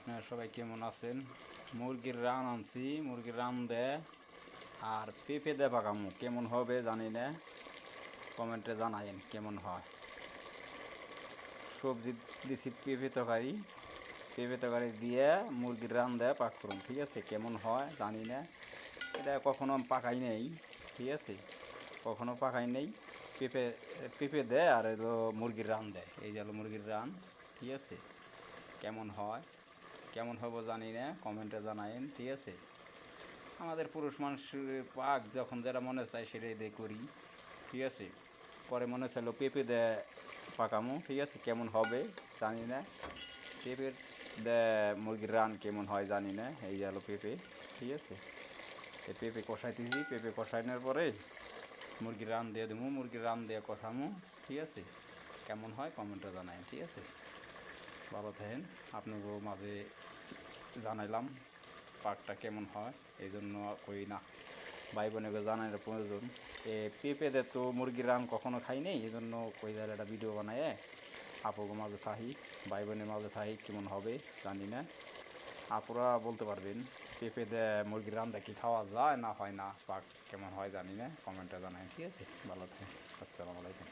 আপনারা সবাই কেমন আছেন? মুরগির রান আনছি, মুরগির রান দেয় আর পেঁপে দেয় পাকামু। কেমন হবে জানি না, কমেন্টে জানাইন কেমন হয়। সবজি দিছি পেঁপে তরকারি দিয়ে মুরগির রান দেয় পাক করুন, ঠিক আছে? কেমন হয় জানি না, এটা কখনো পাকাই নেই, ঠিক আছে? কখনো পাকাই নেই। পেঁপে পেঁপে দেয় আর এলো মুরগির রান দেয়, এই যে হলো মুরগির রান, ঠিক আছে? কেমন হয়, কেমন হবো জানি না, কমেন্টে জানাইন, ঠিক আছে? আমাদের পুরুষ মানুষের পাক যখন যেটা মনে চায় সেটাই দিয়ে করি, ঠিক আছে? পরে মনে চাইলো পেঁপে দেয় পাকামো, ঠিক আছে? কেমন হবে জানি না। পেঁপের মুরগির রান কেমন হয় জানি না, এই যে হলো পেঁপে, ঠিক আছে? এই পেঁপে কষাইতেছি, পেঁপে কষাইনোর পরে মুরগির রান দিয়ে দেবো, মুরগির রান দিয়ে কষামো, ঠিক আছে? কেমন হয় কমেন্টে জানাই, ঠিক আছে? ভালো থাকেন, আপনাকেও মাঝে জানাইলাম পাকটা কেমন হয়, এই জন্য কই না, ভাই বোনকে জানানোর প্রয়োজন। পেঁপেদের তো মুরগির রান কখনো খাই নেই, এই জন্য কই যার একটা ভিডিও বানায় আপুকে মাঝে থাকি, ভাই বোনের মাঝে থাকি, কেমন হবে জানি না। আপুরা বলতে পারবেন পেঁপে দেয় মুরগির রান কি খাওয়া যায় না হয় না, পাক কেমন হয় জানি না, কমেন্টে জানাই, ঠিক আছে? ভালো থাকেন, আসসালামু আলাইকুম।